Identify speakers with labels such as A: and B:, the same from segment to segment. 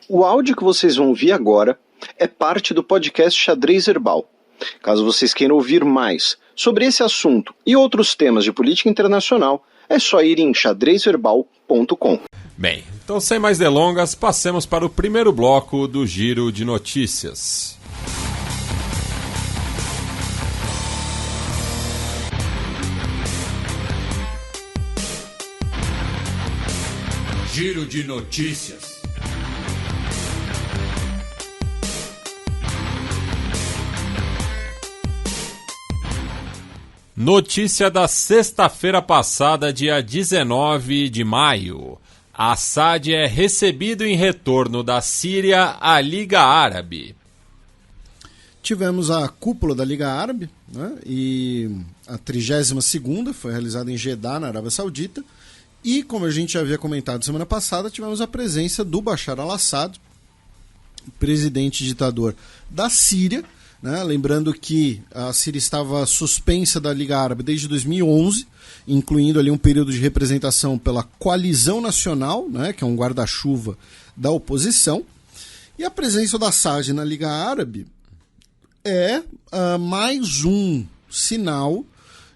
A: O áudio que vocês vão ouvir agora é parte do podcast Xadrez Herbal. Caso vocês queiram ouvir mais sobre esse assunto e outros temas de política internacional, é só ir em xadrezherbal.com.
B: Bem, então sem mais delongas, passemos para o primeiro bloco do Giro de Notícias.
C: Giro de Notícias.
B: Notícia da sexta-feira passada, dia 19 de maio. Assad é recebido em retorno da Síria à Liga Árabe.
D: Tivemos a cúpula da Liga Árabe, né, e a 32ª foi realizada em Jeddah, na Arábia Saudita. E, como a gente já havia comentado semana passada, tivemos a presença do Bashar al-Assad, presidente ditador da Síria, né? Lembrando que a Síria estava suspensa da Liga Árabe desde 2011, incluindo ali um período de representação pela Coalizão Nacional, né? Que é um guarda-chuva da oposição. E a presença do Assad na Liga Árabe é mais um sinal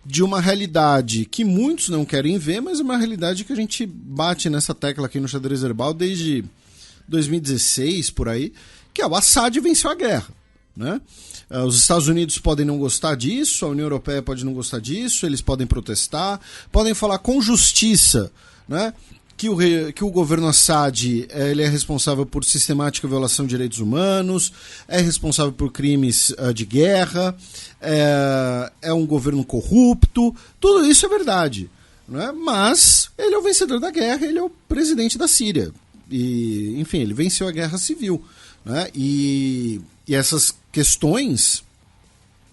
D: de uma realidade que muitos não querem ver, mas é uma realidade que a gente bate nessa tecla aqui no Xadrez Herbal desde 2016, por aí, que é o Assad venceu a guerra, né? Os Estados Unidos podem não gostar disso, a União Europeia pode não gostar disso, eles podem protestar, podem falar com justiça, né, que o governo Assad ele é responsável por sistemática violação de direitos humanos, é responsável por crimes de guerra, é um governo corrupto, tudo isso é verdade, né? Mas ele é o vencedor da guerra, ele é o presidente da Síria. E, enfim, ele venceu a guerra civil, né? E essas questões,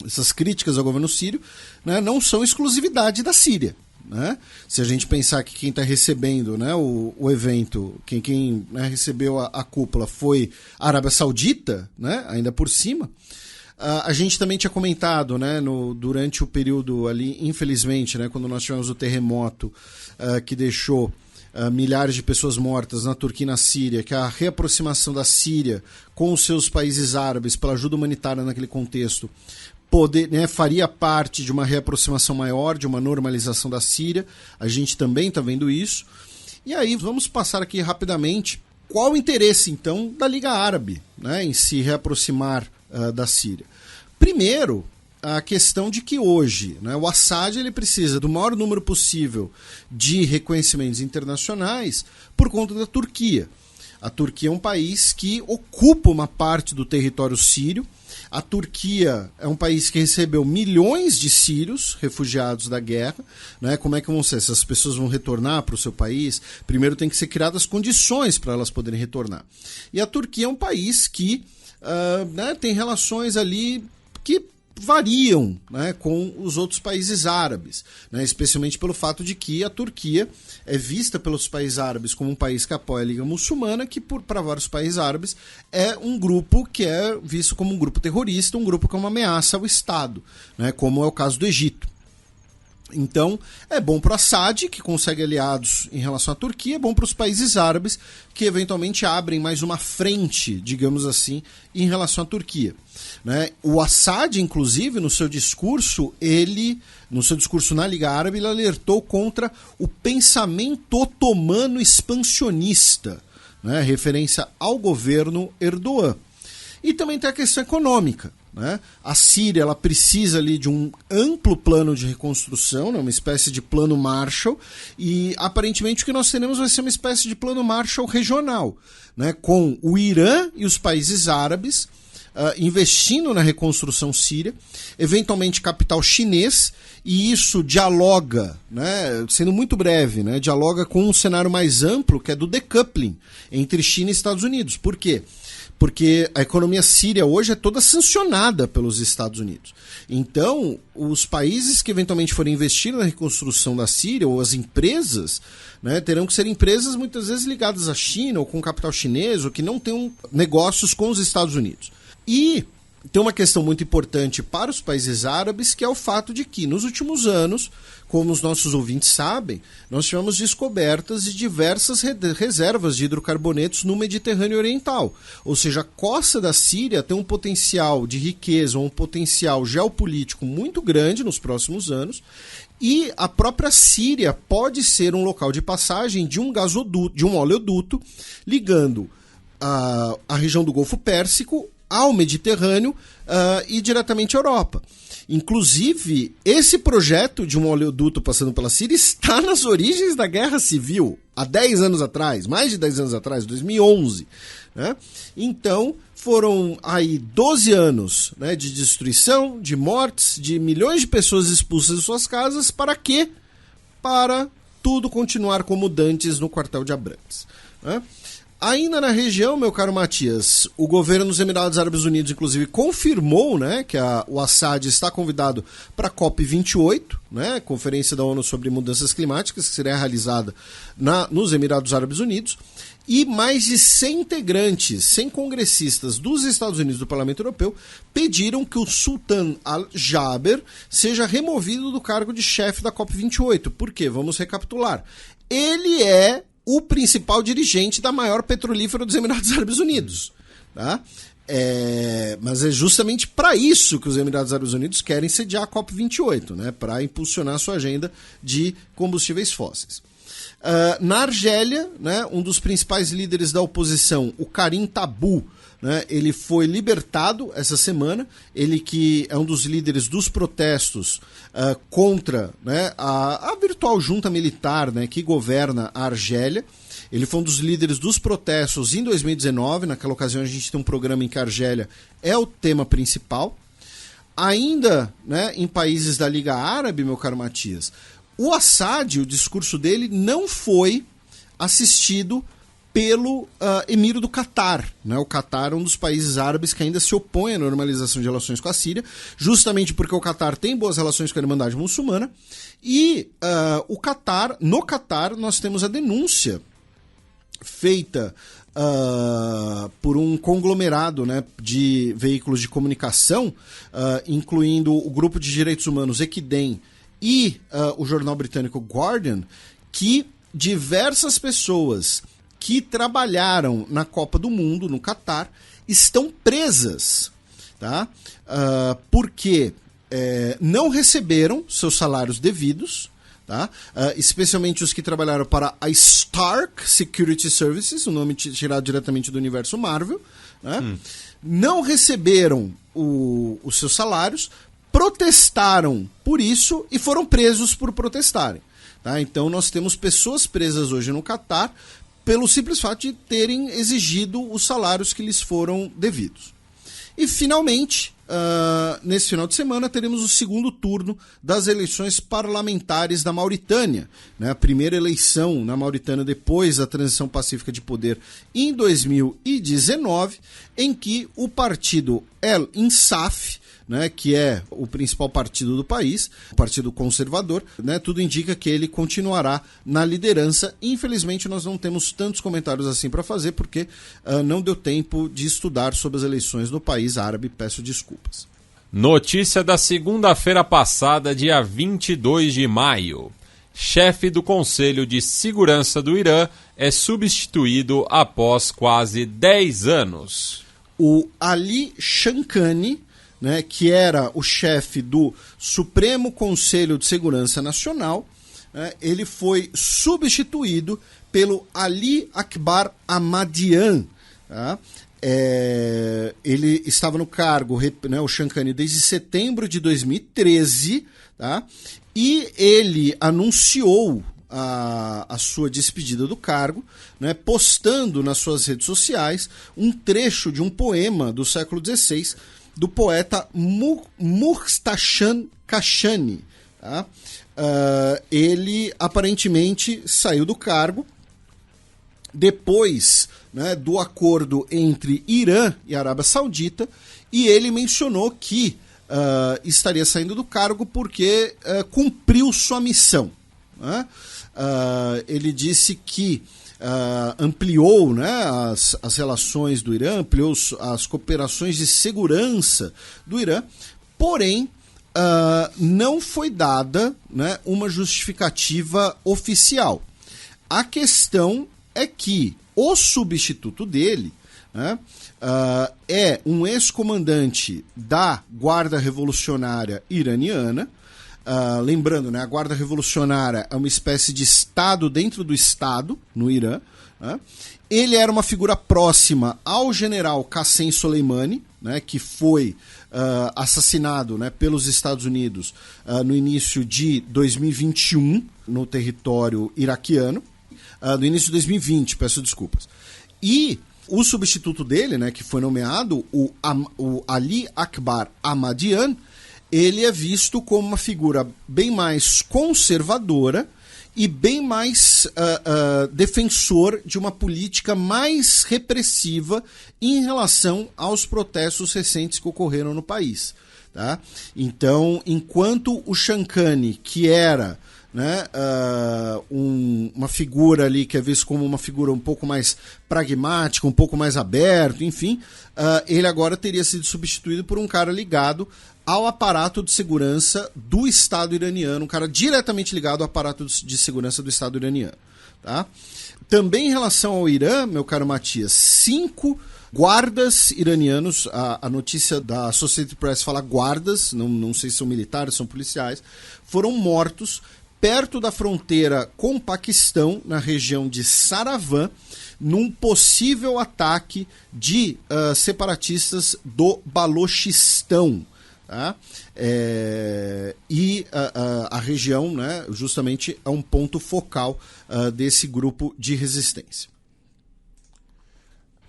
D: essas críticas ao governo sírio, né, não são exclusividade da Síria, né? Se a gente pensar que quem está recebendo, né, o evento, quem né, recebeu a cúpula foi a Arábia Saudita, né, ainda por cima, a gente também tinha comentado, né, durante o período ali, infelizmente, né, quando nós tivemos o terremoto que deixou milhares de pessoas mortas na Turquia e na Síria, que a reaproximação da Síria com os seus países árabes pela ajuda humanitária naquele contexto faria parte de uma reaproximação maior, de uma normalização da Síria. A gente também está vendo isso. E aí vamos passar aqui rapidamente qual o interesse então da Liga Árabe, né, em se reaproximar da Síria. Primeiro, a questão de que hoje, né, o Assad ele precisa do maior número possível de reconhecimentos internacionais por conta da Turquia. A Turquia é um país que ocupa uma parte do território sírio. A Turquia é um país que recebeu milhões de sírios refugiados da guerra, né? Como é que vão ser? Essas pessoas vão retornar para o seu país? Primeiro tem que ser criadas condições para elas poderem retornar. E a Turquia é um país que né, tem relações ali que variam, né, com os outros países árabes, né, especialmente pelo fato de que a Turquia é vista pelos países árabes como um país que apoia a Liga Muçulmana, que para vários países árabes é um grupo que é visto como um grupo terrorista, um grupo que é uma ameaça ao Estado, né, como é o caso do Egito. Então, é bom para o Assad, que consegue aliados em relação à Turquia, é bom para os países árabes, que eventualmente abrem mais uma frente, digamos assim, em relação à Turquia, né? O Assad, inclusive, no seu discurso na Liga Árabe, ele alertou contra o pensamento otomano expansionista, né? Referência ao governo Erdogan. E também tem a questão econômica, né? A Síria ela precisa ali de um amplo plano de reconstrução, né? Uma espécie de plano Marshall, e aparentemente o que nós teremos vai ser uma espécie de plano Marshall regional, né? Com o Irã e os países árabes investindo na reconstrução síria, eventualmente capital chinês, e isso dialoga, né, sendo muito breve, né, dialoga com um cenário mais amplo, que é do decoupling entre China e Estados Unidos. Por quê? Porque a economia síria hoje é toda sancionada pelos Estados Unidos. Então, os países que eventualmente forem investir na reconstrução da Síria, ou as empresas, né, terão que ser empresas muitas vezes ligadas à China, ou com capital chinês, ou que não tenham negócios com os Estados Unidos. E tem uma questão muito importante para os países árabes, que é o fato de que, nos últimos anos, como os nossos ouvintes sabem, nós tivemos descobertas de diversas reservas de hidrocarbonetos no Mediterrâneo Oriental. Ou seja, a costa da Síria tem um potencial de riqueza, um potencial geopolítico muito grande nos próximos anos, e a própria Síria pode ser um local de passagem de um gasoduto, de um oleoduto, ligando a região do Golfo Pérsico ao Mediterrâneo e diretamente à Europa. Inclusive, esse projeto de um oleoduto passando pela Síria está nas origens da Guerra Civil, há 10 anos atrás, mais de 10 anos atrás, 2011. Né? Então, foram aí 12 anos, né, de destruição, de mortes, de milhões de pessoas expulsas de suas casas. Para quê? Para tudo continuar como dantes no quartel de Abrantes. Né? Ainda na região, meu caro Matias, o governo dos Emirados Árabes Unidos, inclusive, confirmou, né, que o Assad está convidado para a COP28, né, Conferência da ONU sobre Mudanças Climáticas, que será realizada nos Emirados Árabes Unidos, e mais de 100 integrantes, 100 congressistas dos Estados Unidos e do Parlamento Europeu pediram que o Sultan Al-Jaber seja removido do cargo de chefe da COP28. Por quê? Vamos recapitular. Ele é o principal dirigente da maior petrolífera dos Emirados Árabes Unidos. Tá? Mas é justamente para isso que os Emirados Árabes Unidos querem sediar a COP28, né? Para impulsionar a sua agenda de combustíveis fósseis. Na Argélia, né, um dos principais líderes da oposição, o Karim Tabou, né, ele foi libertado essa semana. Ele que é um dos líderes dos protestos contra, né, a virtual junta militar, né, que governa a Argélia. Ele foi um dos líderes dos protestos em 2019. Naquela ocasião a gente tem um programa em que a Argélia é o tema principal. Ainda, né, em países da Liga Árabe, meu caro Matias, o Assad, o discurso dele não foi assistido pelo emiro do Catar. Né? O Catar é um dos países árabes que ainda se opõe à normalização de relações com a Síria, justamente porque o Catar tem boas relações com a Irmandade Muçulmana. E no Catar nós temos a denúncia feita por um conglomerado, né, de veículos de comunicação, incluindo o grupo de direitos humanos Equidem e o jornal britânico Guardian, que diversas pessoas que trabalharam na Copa do Mundo, no Catar, estão presas, tá? Porque não receberam seus salários devidos, tá? Especialmente os que trabalharam para a Stark Security Services, o nome tirado diretamente do universo Marvel, né? Não receberam os seus salários, protestaram por isso e foram presos por protestarem. Tá? Então nós temos pessoas presas hoje no Catar pelo simples fato de terem exigido os salários que lhes foram devidos. E finalmente, nesse final de semana, teremos o segundo turno das eleições parlamentares da Mauritânia. Né? A primeira eleição na Mauritânia depois da transição pacífica de poder em 2019, em que o partido El Insaf, né, que é o principal partido do país, o Partido Conservador, né, tudo indica que ele continuará na liderança. Infelizmente, nós não temos tantos comentários assim para fazer, porque não deu tempo de estudar sobre as eleições no país árabe. Peço desculpas.
B: Notícia da segunda-feira passada, dia 22 de maio. Chefe do Conselho de Segurança do Irã é substituído após quase 10 anos.
D: O Ali Shamkhani, né, que era o chefe do Supremo Conselho de Segurança Nacional, né, ele foi substituído pelo Ali Akbar Ahmadian. Tá? Ele estava no cargo, né, o Shamkhani, desde setembro de 2013, tá? E ele anunciou a sua despedida do cargo, né, postando nas suas redes sociais um trecho de um poema do século XVI, do poeta Muhtashan Kashani. Tá? Ele aparentemente saiu do cargo depois, né, do acordo entre Irã e Arábia Saudita, e ele mencionou que estaria saindo do cargo porque cumpriu sua missão. Né? Ele disse que ampliou, né, as relações do Irã, ampliou as cooperações de segurança do Irã, porém não foi dada, né, uma justificativa oficial. A questão é que o substituto dele, né, é um ex-comandante da Guarda Revolucionária Iraniana. Lembrando, né, a Guarda Revolucionária é uma espécie de Estado dentro do Estado no Irã. Né? Ele era uma figura próxima ao general Qassem Soleimani, né, que foi assassinado, né, pelos Estados Unidos no início de 2021 no território iraquiano. No início de 2020, peço desculpas. E o substituto dele, né, que foi nomeado, o Ali Akbar Ahmadian, ele é visto como uma figura bem mais conservadora e bem mais defensor de uma política mais repressiva em relação aos protestos recentes que ocorreram no país. Tá? Então, enquanto o Shamkhani, que era, né, uma figura ali que é visto como uma figura um pouco mais pragmática, um pouco mais aberto, enfim, ele agora teria sido substituído por um cara ligado ao aparato de segurança do Estado iraniano, um cara diretamente ligado ao aparato de segurança do Estado iraniano. Tá? Também em relação ao Irã, meu caro Matias, 5 guardas iranianos, a notícia da Associated Press fala guardas, não sei se são militares, são policiais, foram mortos perto da fronteira com o Paquistão, na região de Saravan, num possível ataque de separatistas do Balochistão. Tá? E a região, né, justamente é um ponto focal desse grupo de resistência.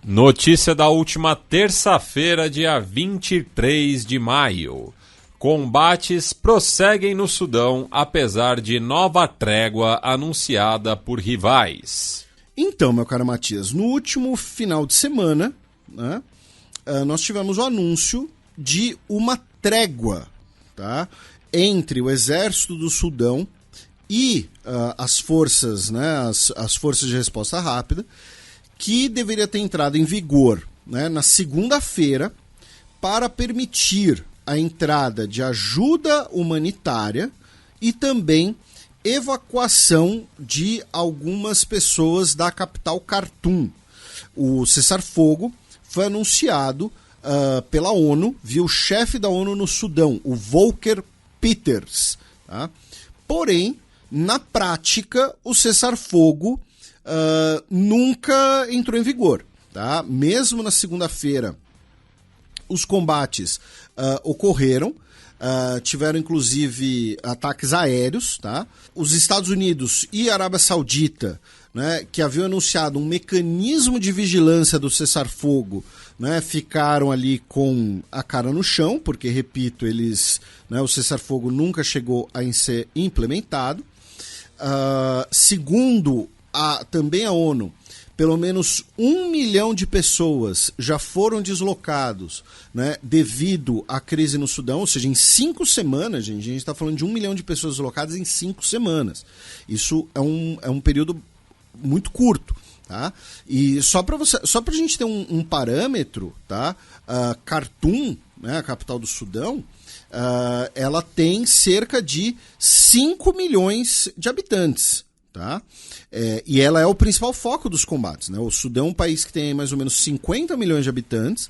B: Notícia da última terça-feira, dia 23 de maio. Combates prosseguem no Sudão, apesar de nova trégua anunciada por rivais.
D: Então, meu caro Matias, no último final de semana, né, nós tivemos o anúncio de uma trégua, tá, entre o exército do Sudão e as forças, né, as forças de resposta rápida, que deveria ter entrado em vigor, né, na segunda-feira para permitir a entrada de ajuda humanitária e também evacuação de algumas pessoas da capital Khartoum. O cessar-fogo foi anunciado pela ONU, via o chefe da ONU no Sudão, o Volker Peters. Tá? Porém, na prática, o cessar-fogo nunca entrou em vigor. Tá? Mesmo na segunda-feira, os combates ocorreram, tiveram inclusive ataques aéreos. Tá? Os Estados Unidos e a Arábia Saudita, né, que haviam anunciado um mecanismo de vigilância do cessar-fogo, né, ficaram ali com a cara no chão, porque, repito, o cessar-fogo nunca chegou a ser implementado. Segundo também a ONU, pelo menos 1 milhão de pessoas já foram deslocados, né, devido à crise no Sudão, ou seja, em 5 semanas, gente, a gente está falando de 1 milhão de pessoas deslocadas em 5 semanas. Isso é um período muito curto. Tá? E só para a gente ter um parâmetro, tá? Khartoum, né, a capital do Sudão, ela tem cerca de 5 milhões de habitantes. Tá? E ela é o principal foco dos combates. Né? O Sudão é um país que tem mais ou menos 50 milhões de habitantes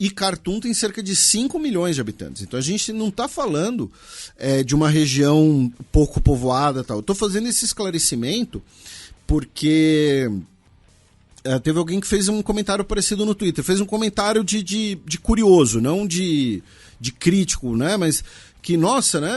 D: e Khartoum tem cerca de 5 milhões de habitantes. Então a gente não está falando de uma região pouco povoada. Tal. Eu estou fazendo esse esclarecimento porque teve alguém que fez um comentário parecido no Twitter. Fez um comentário de curioso, não de crítico, né? Mas que, nossa, né?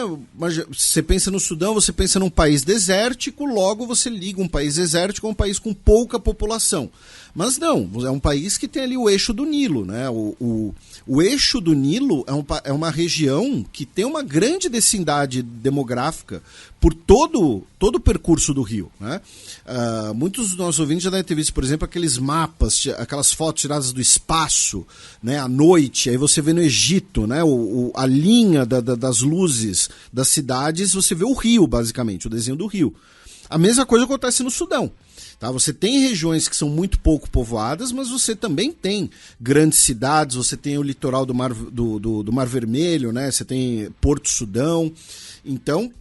D: Você pensa no Sudão, você pensa num país desértico, logo você liga um país desértico a um país com pouca população. Mas não, é um país que tem ali o eixo do Nilo, né? O eixo do Nilo é uma região que tem uma grande densidade demográfica por todo o percurso do rio, né? Muitos dos nossos ouvintes já devem ter visto, por exemplo, aqueles mapas, aquelas fotos tiradas do espaço, né, à noite, aí você vê no Egito, né, a linha das luzes das cidades, você vê o rio, basicamente, o desenho do rio. A mesma coisa acontece no Sudão. Tá? Você tem regiões que são muito pouco povoadas, mas você também tem grandes cidades, você tem o litoral do Mar Vermelho, né? Você tem Porto Sudão. Então,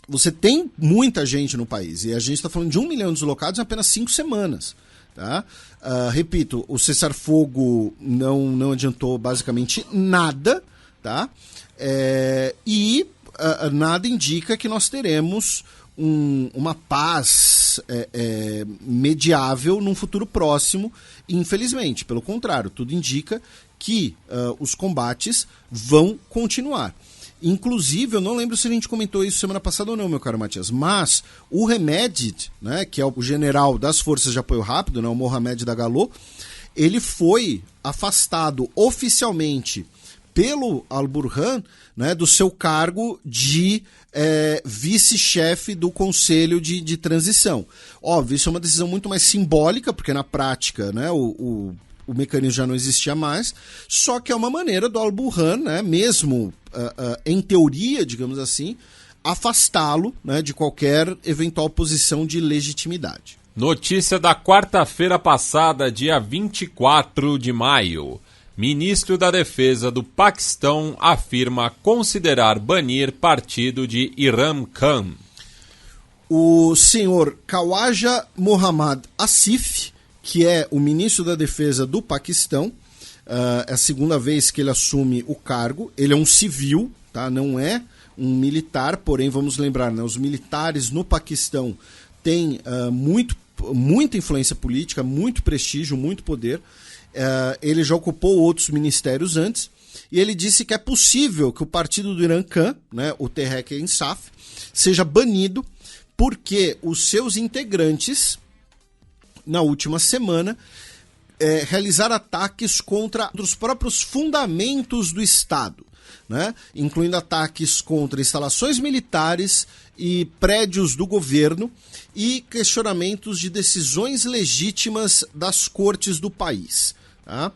D: você tem muita gente no país. E a gente está falando de 1 milhão de deslocados em apenas 5 semanas. Tá? Repito, o cessar-fogo não adiantou basicamente nada. Tá? E nada indica que nós teremos uma paz mediável num futuro próximo, infelizmente. Pelo contrário, tudo indica que os combates vão continuar. Inclusive, eu não lembro se a gente comentou isso semana passada ou não, meu caro Matias, mas o Hemedti, né, que é o general das Forças de Apoio Rápido, né, o Mohamed Dagalo, ele foi afastado oficialmente pelo Al-Burhan, né, do seu cargo de vice-chefe do Conselho de Transição. Óbvio, isso é uma decisão muito mais simbólica, porque na prática, né, o mecanismo já não existia mais, só que é uma maneira do Al-Burhan, né, mesmo em teoria, digamos assim, afastá-lo, né, de qualquer eventual posição de legitimidade.
B: Notícia da quarta-feira passada, dia 24 de maio. Ministro da Defesa do Paquistão afirma considerar banir partido de Imran Khan.
D: O senhor Khawaja Mohammad Asif, que é o ministro da Defesa do Paquistão, é a segunda vez que ele assume o cargo. Ele é um civil, tá? Não é um militar, porém vamos lembrar, né? Os militares no Paquistão têm muita influência política, muito prestígio, muito poder. Ele já ocupou outros ministérios antes, e ele disse que é possível que o partido do Imran Khan, né, o Tehreek-e-Insaf, seja banido porque os seus integrantes, na última semana, realizaram ataques contra os próprios fundamentos do Estado, né, incluindo ataques contra instalações militares e prédios do governo e questionamentos de decisões legítimas das cortes do país. Tá?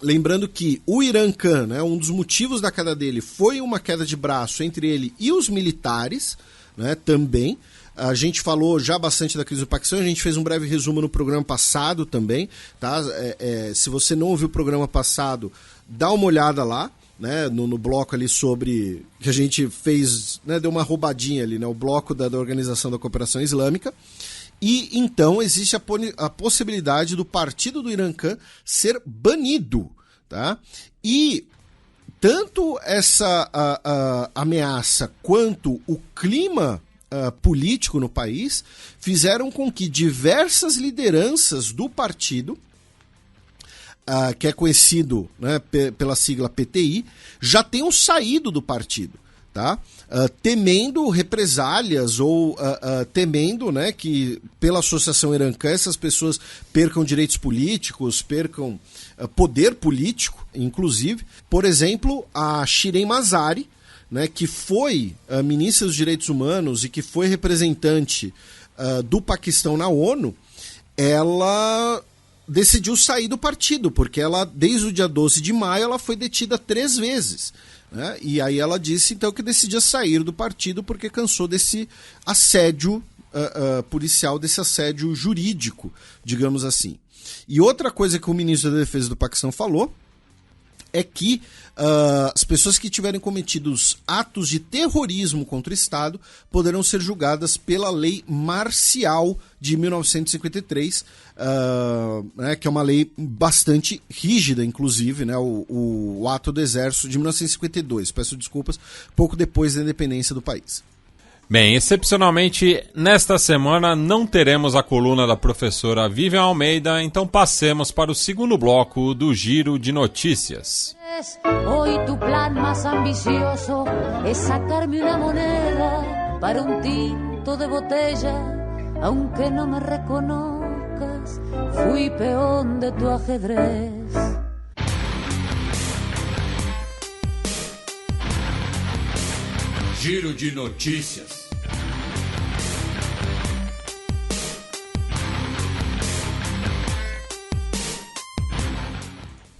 D: Lembrando que o Imran Khan, né, um dos motivos da queda dele foi uma queda de braço entre ele e os militares, né, também. A gente falou já bastante da crise do Paquistão, a gente fez um breve resumo no programa passado também. Tá? Se você não ouviu o programa passado, dá uma olhada lá, né, no bloco ali sobre que a gente fez, né, deu uma roubadinha ali, né, o bloco da Organização da Cooperação Islâmica. E então existe a possibilidade do partido do Imran Khan ser banido. Tá? E tanto essa ameaça quanto o clima político no país fizeram com que diversas lideranças do partido, que é conhecido, né, pela sigla PTI, já tenham saído do partido. Tá? Temendo represálias ou temendo, né, que pela associação Imran Khan essas pessoas percam direitos políticos, percam poder político, inclusive. Por exemplo, a Shirin Mazari, né, que foi ministra dos Direitos Humanos e que foi representante do Paquistão na ONU, ela decidiu sair do partido, porque ela, desde o dia 12 de maio, ela foi detida 3 vezes. Né? E aí ela disse então que decidia sair do partido porque cansou desse assédio policial, desse assédio jurídico, digamos assim. E outra coisa que o ministro da Defesa do Paquistão falou é que as pessoas que tiverem cometido atos de terrorismo contra o Estado poderão ser julgadas pela lei marcial de 1953, né, que é uma lei bastante rígida, inclusive, né, o ato do Exército de 1952, peço desculpas, pouco depois da independência do país.
B: Bem, excepcionalmente, nesta semana não teremos a coluna da professora Vivian Almeida, então passemos para o segundo bloco do Giro de Notícias.
C: Hoy tu plan más ambicioso es sacarme una moneda para un tinto de botella, aunque no me reconozcas, fui peón de tu ajedrez.
E: Giro de Notícias.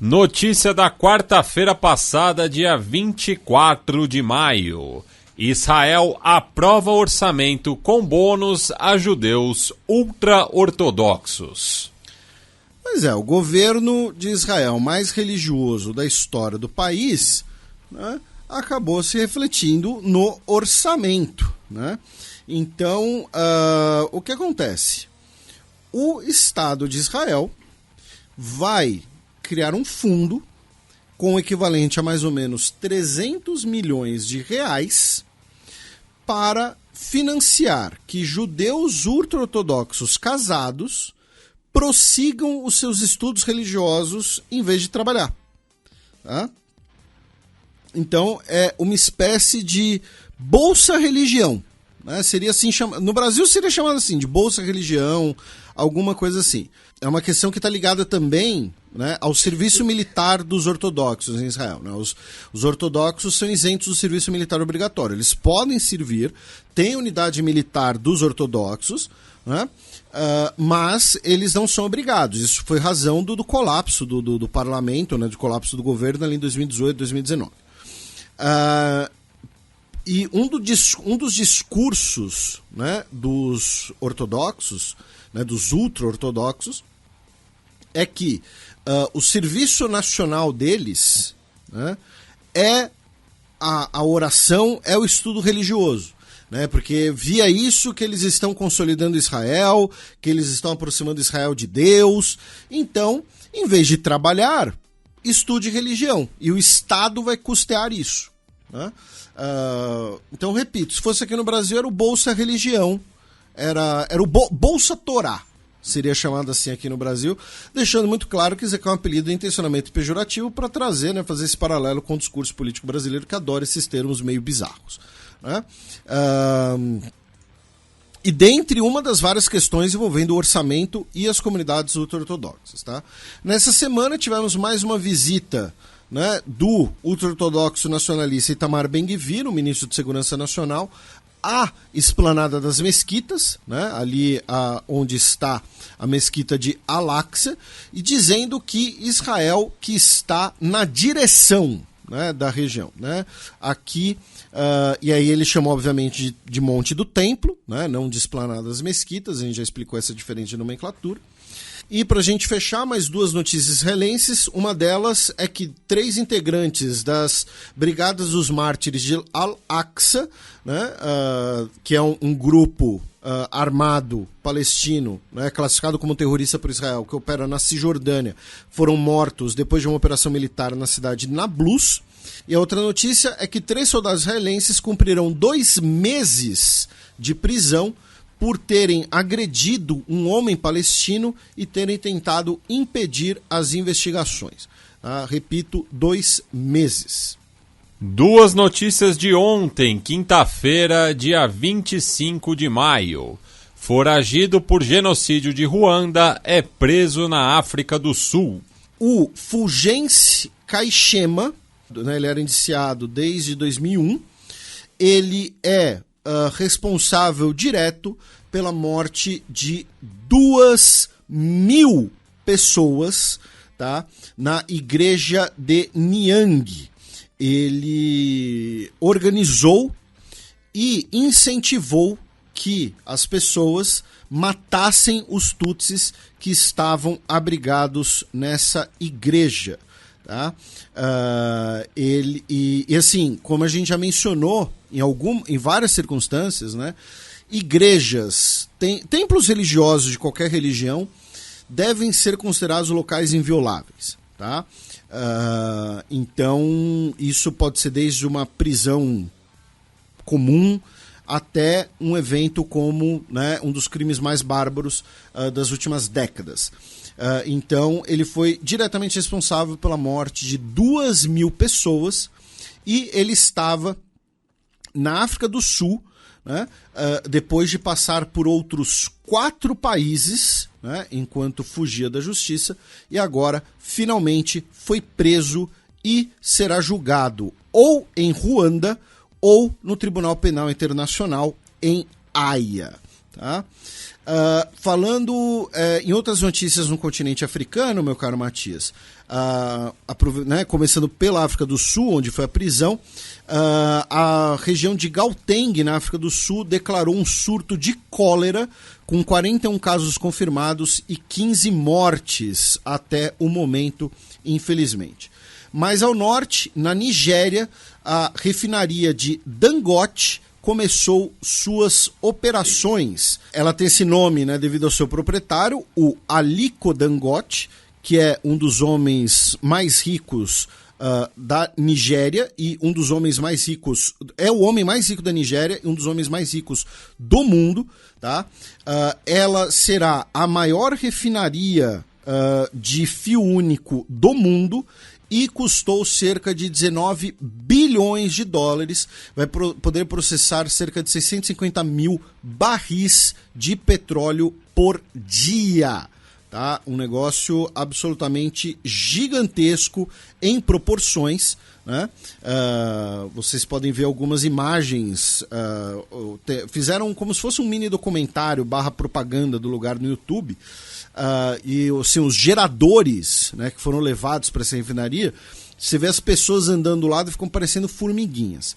B: Notícia da quarta-feira passada, dia 24 de maio. Israel aprova orçamento com bônus a judeus ultra-ortodoxos.
D: Pois é, o governo de Israel mais religioso da história do país, né, acabou se refletindo no orçamento, né? Então, o que acontece? O Estado de Israel vai criar um fundo com o equivalente a mais ou menos 300 milhões de reais para financiar que judeus ultra-ortodoxos casados prossigam os seus estudos religiosos em vez de trabalhar. Tá? Então, é uma espécie de Bolsa Religião. Né? Seria assim, no Brasil seria chamado assim, de Bolsa Religião, alguma coisa assim. É uma questão que está ligada também, né, ao serviço militar dos ortodoxos em Israel. Né? Os ortodoxos são isentos do serviço militar obrigatório. Eles podem servir, tem unidade militar dos ortodoxos, né? Mas eles não são obrigados. Isso foi razão do colapso do parlamento, né, do colapso do governo ali em 2018, 2019. E um dos discursos, né, dos ortodoxos, né, dos ultra-ortodoxos, é que o serviço nacional deles, né, é a oração, é o estudo religioso. Né, porque via isso que eles estão consolidando Israel, que eles estão aproximando Israel de Deus. Então, em vez de trabalhar, estude religião. E o Estado vai custear isso. Né? Então, repito, se fosse aqui no Brasil, era o Bolsa Religião, era o Bolsa Torá, seria chamado assim aqui no Brasil, deixando muito claro que isso aqui é um apelido de intencionamento pejorativo para trazer, né, fazer esse paralelo com o discurso político brasileiro que adora esses termos meio bizarros. Né? E dentre uma das várias questões envolvendo o orçamento e as comunidades ultra-ortodoxas. Tá? Nessa semana tivemos mais uma visita, né, do ultra-ortodoxo nacionalista Itamar Ben-Gvir, o ministro de Segurança Nacional, à esplanada das mesquitas, né, ali onde está a mesquita de Al-Aqsa, e dizendo que Israel que está na direção, né, da região. Né? Aqui, e aí ele chamou obviamente de Monte do Templo, né, não de esplanada das mesquitas, a gente já explicou essa diferente nomenclatura. E para a gente fechar, mais duas notícias israelenses. Uma delas é que 3 integrantes das Brigadas dos Mártires de Al-Aqsa, né, que é um grupo armado palestino, né, classificado como terrorista por Israel, que opera na Cisjordânia, foram mortos depois de uma operação militar na cidade de Nablus. E a outra notícia é que 3 soldados israelenses cumprirão 2 meses de prisão por terem agredido um homem palestino e terem tentado impedir as investigações. Repito, 2 meses.
B: Duas notícias de ontem, quinta-feira, dia 25 de maio. Foragido por genocídio de Ruanda é preso na África do Sul.
D: O Fulgence Kayishema, né, ele era indiciado desde 2001, ele é responsável direto pela morte de 2.000 pessoas, tá, na igreja de Niang. Ele organizou e incentivou que as pessoas matassem os tutsis que estavam abrigados nessa igreja. Tá? E assim, como a gente já mencionou em várias circunstâncias, né, igrejas, templos religiosos de qualquer religião devem ser considerados locais invioláveis. Tá? Então, isso pode ser desde uma prisão comum até um evento como, né, um dos crimes mais bárbaros das últimas décadas. Então, ele foi diretamente responsável pela morte de 2.000 pessoas e ele estava na África do Sul, né, depois de passar por outros 4 países, né, enquanto fugia da justiça, e agora, finalmente, foi preso e será julgado ou em Ruanda ou no Tribunal Penal Internacional em Haia. Tá? Falando em outras notícias no continente africano, meu caro Matias, começando pela África do Sul, onde foi a prisão, a região de Gauteng, na África do Sul, declarou um surto de cólera, com 41 casos confirmados e 15 mortes até o momento, infelizmente. Mais ao norte, na Nigéria, a refinaria de Dangote começou suas operações. Ela tem esse nome, né, devido ao seu proprietário, o Aliko Dangote, que é um dos homens mais ricos da Nigéria e um dos homens mais ricos, é o homem mais rico da Nigéria e um dos homens mais ricos do mundo, tá? Ela será a maior refinaria de fio único do mundo e custou cerca de 19 bilhões de dólares, vai poder processar cerca de 650 mil barris de petróleo por dia. Tá? Um negócio absolutamente gigantesco em proporções, né? Vocês podem ver algumas imagens, fizeram como se fosse um mini documentário / propaganda do lugar no YouTube, e assim, os geradores, né, que foram levados para essa refinaria, você vê as pessoas andando do lado e ficam parecendo formiguinhas.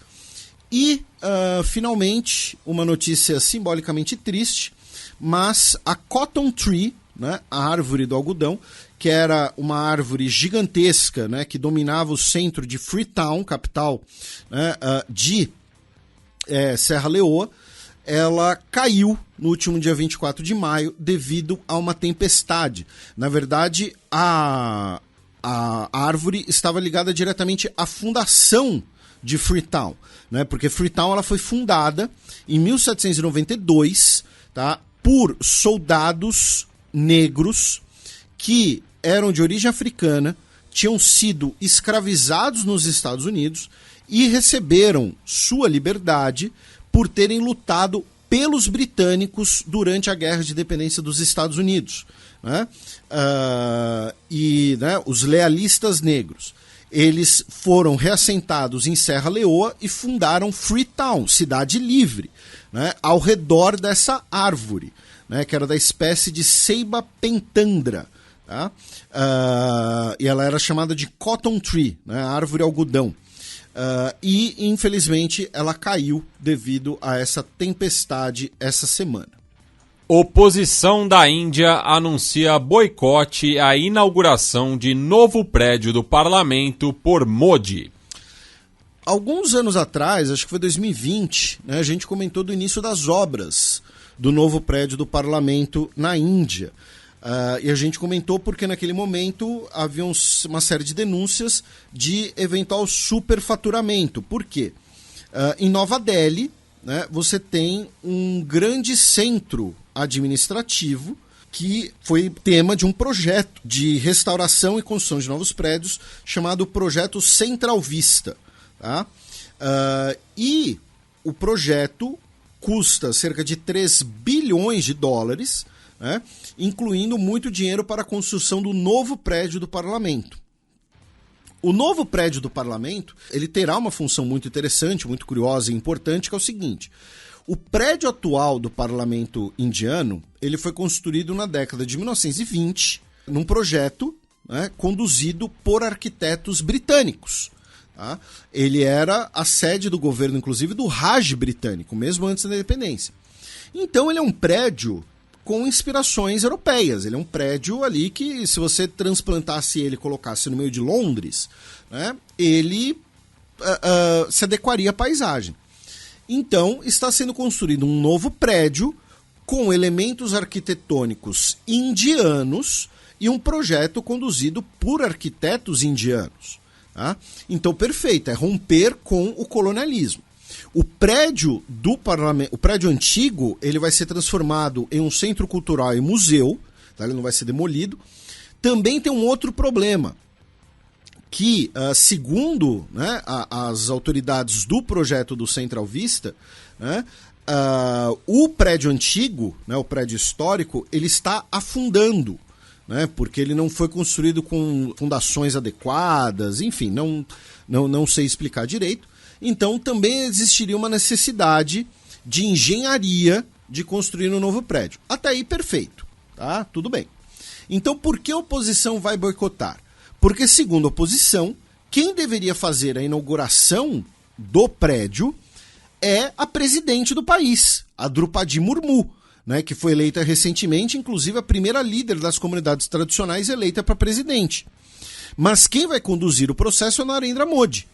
D: E finalmente uma notícia simbolicamente triste, mas a Cotton Tree, né, a árvore do algodão, que era uma árvore gigantesca, né, que dominava o centro de Freetown, capital, né, de Serra Leoa, ela caiu no último dia 24 de maio devido a uma tempestade. Na verdade, a árvore estava ligada diretamente à fundação de Freetown, né, porque Freetown ela foi fundada em 1792, tá, por soldados negros que eram de origem africana, tinham sido escravizados nos Estados Unidos e receberam sua liberdade por terem lutado pelos britânicos durante a Guerra de Independência dos Estados Unidos, né? Os lealistas negros, eles foram reassentados em Serra Leoa e fundaram Freetown, cidade livre, né, ao redor dessa árvore, né, que era da espécie de Ceiba pentandra, tá? E ela era chamada de Cotton Tree, né, árvore algodão. E, infelizmente, ela caiu devido a essa tempestade essa semana.
B: Oposição da Índia anuncia boicote à inauguração de novo prédio do parlamento por Modi.
D: Alguns anos atrás, acho que foi 2020, né, a gente comentou do início das obras do novo prédio do parlamento na Índia. E a gente comentou porque naquele momento havia uma série de denúncias de eventual superfaturamento. Por quê? Em Nova Delhi, né, você tem um grande centro administrativo que foi tema de um projeto de restauração e construção de novos prédios chamado Projeto Central Vista. Tá? E o projeto custa cerca de 3 bilhões de dólares, né, incluindo muito dinheiro para a construção do novo prédio do parlamento. O novo prédio do parlamento ele terá uma função muito interessante, muito curiosa e importante, que é o seguinte: o prédio atual do parlamento indiano ele foi construído na década de 1920 num projeto, né, conduzido por arquitetos britânicos. Tá? Ele era a sede do governo, inclusive, do Raj britânico, mesmo antes da independência. Então ele é um prédio com inspirações europeias. Ele é um prédio ali que, se você transplantasse ele e colocasse no meio de Londres, né, ele se adequaria à paisagem. Então, está sendo construído um novo prédio com elementos arquitetônicos indianos e um projeto conduzido por arquitetos indianos. Tá? Então, perfeito, é romper com o colonialismo. O prédio do parlamento, o prédio antigo, ele vai ser transformado em um centro cultural e museu, tá? Ele não vai ser demolido. Também tem um outro problema, que, segundo, né, as autoridades do projeto do Central Vista, né, o prédio antigo, né, o prédio histórico, ele está afundando, né, porque ele não foi construído com fundações adequadas, enfim, não sei explicar direito. Então também existiria uma necessidade de engenharia, de construir um novo prédio. Até aí, perfeito. Tá? Tudo bem. Então, por que a oposição vai boicotar? Porque, segundo a oposição, quem deveria fazer a inauguração do prédio é a presidente do país, a Drupadi Murmu, né, que foi eleita recentemente, inclusive a primeira líder das comunidades tradicionais eleita para presidente. Mas quem vai conduzir o processo é Narendra Modi.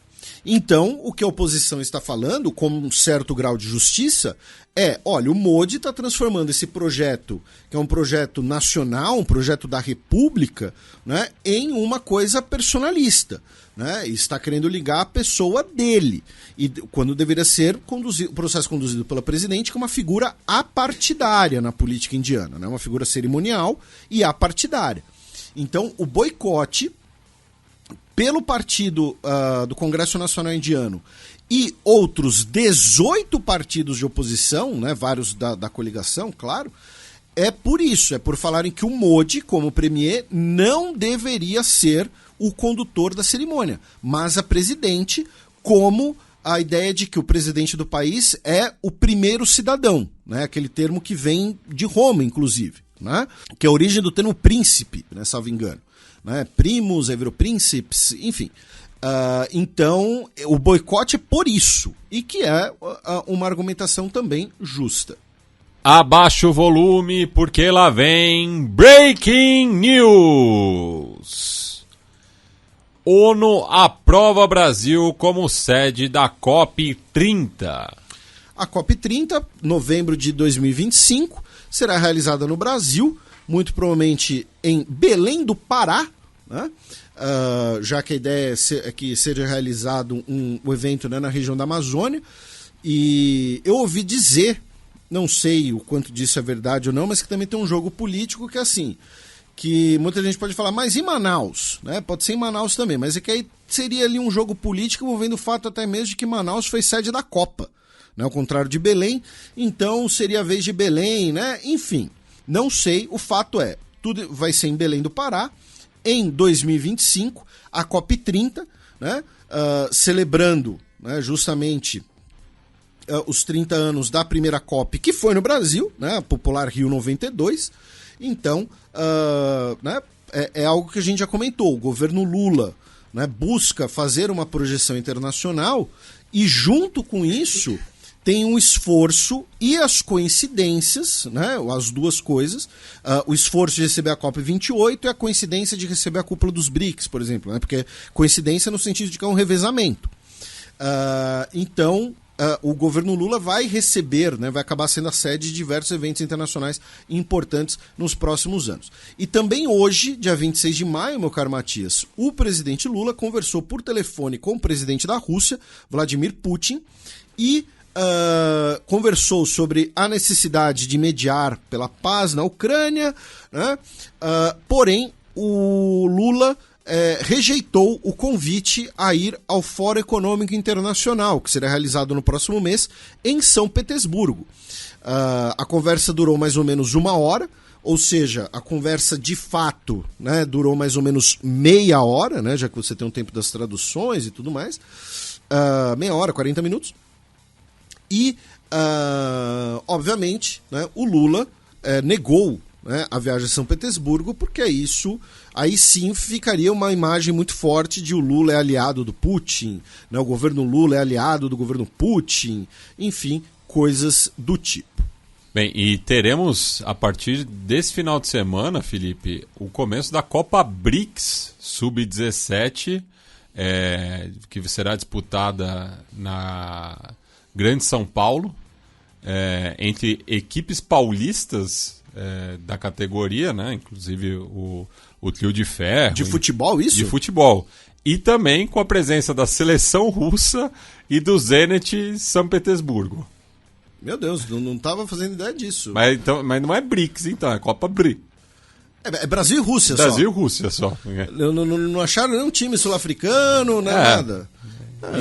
D: Então, o que a oposição está falando, com um certo grau de justiça, é, olha, o Modi está transformando esse projeto, que é um projeto nacional, um projeto da República, né, em uma coisa personalista. Né, e está querendo ligar a pessoa dele. E quando deveria ser o processo conduzido pela presidente, que é uma figura apartidária na política indiana, né, uma figura cerimonial e apartidária. Então, o boicote pelo partido do Congresso Nacional Indiano e outros 18 partidos de oposição, né, vários da coligação, claro, é por isso, é por falarem que o Modi, como premier, não deveria ser o condutor da cerimônia, mas a presidente, como a ideia de que o presidente do país é o primeiro cidadão, né, aquele termo que vem de Roma, inclusive, né, que é a origem do termo príncipe, né, salvo engano. Né, primos, príncipes, enfim. Então, o boicote é por isso, e que é uma argumentação também justa.
B: Abaixa o volume, porque lá vem Breaking News. ONU aprova Brasil como sede da COP30.
D: A COP30, novembro de 2025, será realizada no Brasil, muito provavelmente em Belém do Pará, né? Já que a ideia é que seja realizado um evento, né, na região da Amazônia. E eu ouvi dizer, não sei o quanto disso é verdade ou não, mas que também tem um jogo político que é assim, que muita gente pode falar, mas em Manaus, né? Pode ser em Manaus também, mas é que aí seria ali um jogo político envolvendo o fato até mesmo de que Manaus foi sede da Copa, né? Ao contrário de Belém, então seria a vez de Belém, né? Enfim, não sei, o fato é, tudo vai ser em Belém do Pará, em 2025, a COP30, né? Celebrando, né, justamente os 30 anos da primeira COP, que foi no Brasil, né, a popular Rio 92. Então, né, é algo que a gente já comentou. O governo Lula, né, busca fazer uma projeção internacional e, junto com isso, tem um esforço e as coincidências, né, as duas coisas, o esforço de receber a COP28 e a coincidência de receber a cúpula dos BRICS, por exemplo, né, porque coincidência no sentido de que é um revezamento. Então, o governo Lula vai receber, né, vai acabar sendo a sede de diversos eventos internacionais importantes nos próximos anos. E também hoje, dia 26 de maio, meu caro Matias, o presidente Lula conversou por telefone com o presidente da Rússia, Vladimir Putin, e conversou sobre a necessidade de mediar pela paz na Ucrânia, né? Porém, o Lula rejeitou o convite a ir ao Fórum Econômico Internacional, que será realizado no próximo mês em São Petersburgo. A conversa durou mais ou menos 1 hora, ou seja, a conversa de fato, né, durou mais ou menos meia hora, né, já que você tem um tempo das traduções e tudo mais, meia hora, 40 minutos. E, obviamente, né, o Lula negou, né, a viagem a São Petersburgo, porque isso aí sim ficaria uma imagem muito forte de o Lula é aliado do Putin, né, o governo Lula é aliado do governo Putin, enfim, coisas do tipo.
B: Bem, e teremos, a partir desse final de semana, Felipe, o começo da Copa BRICS Sub-17, que será disputada na Grande São Paulo, entre equipes paulistas da categoria, né? Inclusive o trio de ferro.
D: De futebol, isso?
B: De futebol. E também com a presença da seleção russa e do Zenit São Petersburgo.
D: Meu Deus, não estava fazendo ideia disso.
B: Mas não é BRICS, então, é Copa BRI.
D: É Brasil e Rússia
B: só. Brasil e Rússia só.
D: Não acharam nenhum time sul-africano, nada.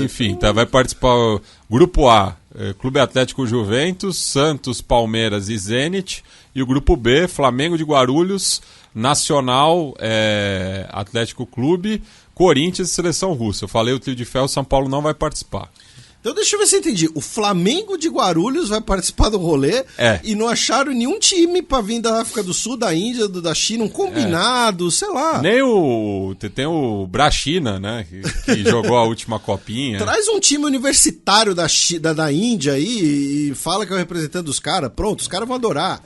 B: Enfim, tá, vai participar o Grupo A, Clube Atlético Juventus, Santos, Palmeiras e Zenit. E o Grupo B, Flamengo de Guarulhos, Nacional, Atlético Clube, Corinthians e Seleção Russa. Eu falei o trio de ferro, São Paulo não vai participar.
D: Então deixa eu ver se eu entendi. O Flamengo de Guarulhos vai participar do rolê e não acharam nenhum time pra vir da África do Sul, da Índia, da China, um combinado, sei lá.
B: Nem tem o Brachina, né, que jogou a última copinha.
D: Traz um time universitário da Índia aí e fala que é o representante dos caras. Pronto, os caras vão adorar.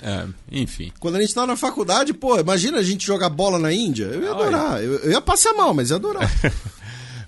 B: Enfim.
D: Quando a gente tava na faculdade, pô, imagina a gente jogar bola na Índia. Eu ia adorar. Eu ia passar mal, mas ia adorar.